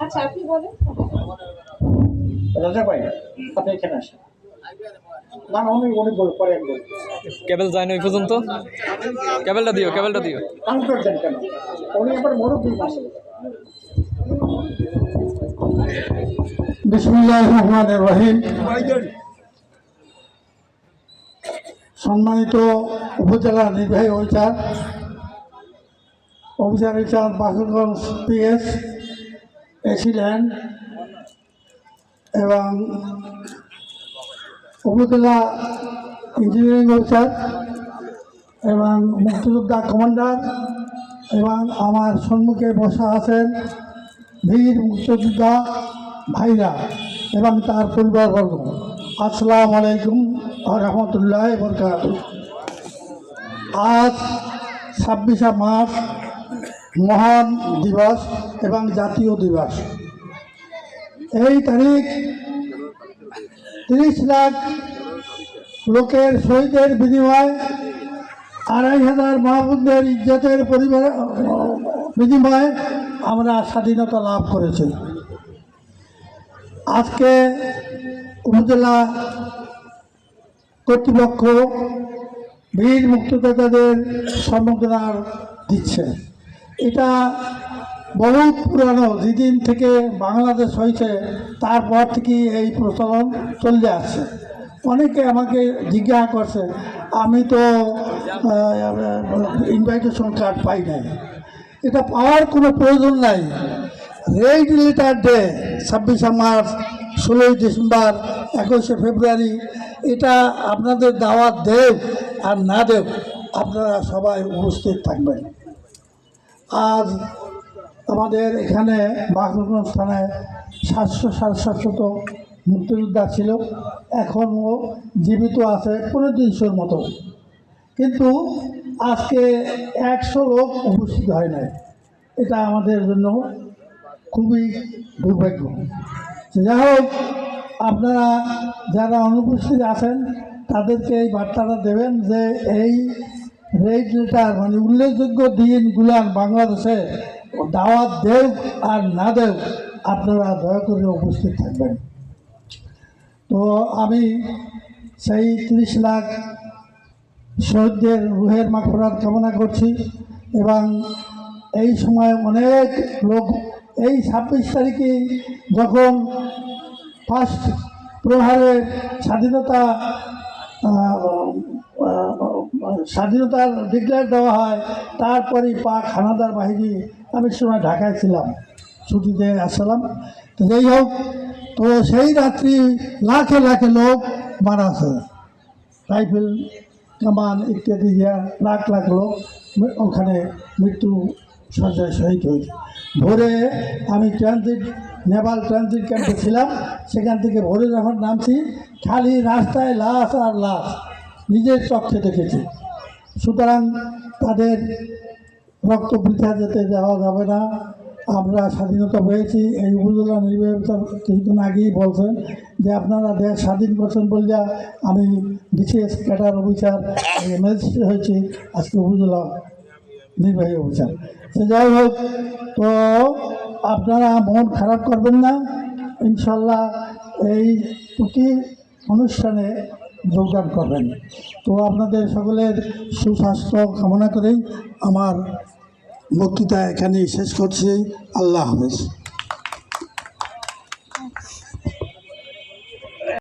আচ্ছা আপনি বলেন। রাজা ভাই আপনি এখানে আসেন। না না অনেক অনেক বড় পরে আমি বলবো। কেবল যায় না ওই পর্যন্ত। কেবলটা দিও, কেবলটা দিও। কাউন্টার দেন কেন? উনি আবার মুরব্বী মাসে। বিসমিল্লাহির রহমানির রহিম। সম্মানিত উপজেলা নির্বাহী officer in charge Bakerganj PS AC land এবং উপজেলা ইঞ্জিনিয়ারিং অফিসার এবং মুক্তিযোদ্ধা কমান্ডার এবং আমার সম্মুখে বসা আছেন বীর মুক্তিযোদ্ধা ভাইরা এবং তার পরিবারবর্গ, আসসালামু আলাইকুম ওয়া রাহমাতুল্লাহি ওয়া বারাকাতুহু। আজ 26শে মার্চ মহান দিবস এবং জাতীয় দিবস। এই তারিখ 30 লাখ লোকের শহীদের বিনিময়ে 2,500 মাহবুবদের ইজ্জতের বিনিময়ে আমরা স্বাধীনতা লাভ করেছি। আজকে উপজেলা কর্তৃপক্ষ বীর মুক্তিযোদ্ধাদের সম্মাননা দিচ্ছে। এটা বহুত পুরানো, যেদিন থেকে বাংলাদেশ হয়েছে তারপর থেকে এই প্রচলন চলে আসছে। অনেকে আমাকে জিজ্ঞাসা করছে, আমি তো ইনভাইটেশন কার্ড পাই নাই। এটা পাওয়ার কোনো প্রয়োজন নাই। রেড লেটার ডে 26শে মার্চ, 16ই ডিসেম্বর, 21শে ফেব্রুয়ারি, এটা আপনাদের দাওয়াত দেব আর না দেব আপনারা সবাই উপস্থিত থাকবেন। আজ আমাদের এখানে বাকেরগঞ্জ থানায় 700-750 মুক্তিযোদ্ধা ছিল, এখনও জীবিত আছে 350-র মতো, কিন্তু আজকে 100 লোক উপস্থিত হয় নাই। এটা আমাদের জন্য খুবই দুর্ভাগ্য। যাই হোক, আপনারা যারা অনুপস্থিত আছেন তাদেরকে এই বার্তাটা দেবেন যে এই রেড লেটার মানে উল্লেখযোগ্য দিনগুলার বাংলাদেশে দাওয়াত দেব আর না দেব আপনারা দয়া করে উপস্থিত থাকবেন। তো আমি সেই 30 লাখ শহীদদের রুহের মাগফিরাত কামনা করছি এবং এই সময় অনেক লোক এই 26 তারিখে যখন ফার্স্ট প্রহারে স্বাধীনতার ডিক্লেয়ার দেওয়া হয়, তারপরে পাক হানাদার বাহিনী, আমি সময় ঢাকায় ছিলাম, ছুটিতে আসলাম। তো যাই হোক, তো সেই রাত্রি লাখে লাখে লোক মারা আছে, রাইফেল কামান ইত্যাদি দিয়া লাখ লাখ লোক ওখানে মৃত্যু সজ্জায় শহীদ হয়েছে। ভোরে আমি নেভাল ট্রানজিট ক্যাম্পে ছিলাম, সেখান থেকে ভোরে যখন নামছি খালি রাস্তায় লাশ আর লাশ নিজের চক্ষে দেখেছি। সুতরাং তাদের রক্ত বৃথা যেতে দেওয়া যাবে না। আমরা স্বাধীনতা পেয়েছি। এই উপজেলা নির্বাহী কিছুদিন আগেই বলছেন যে আপনারা দেশ স্বাধীন করছেন বললে আমি বিশেষ ক্যাডার অফিসার ম্যাজিস্ট্রেট হয়েছি, আজকে উপজেলা নির্বাহী অফিসার। সে যাই হোক, তো আপনারা মন খারাপ করবেন না, ইনশাল্লাহ এই প্রতি অনুষ্ঠানে যোগদান করবেন। তো আপনাদের সকলের সুস্বাস্থ্য কামনা করেই আমার বক্তৃতা এখানেই শেষ করছি। আল্লাহ হাফেজ।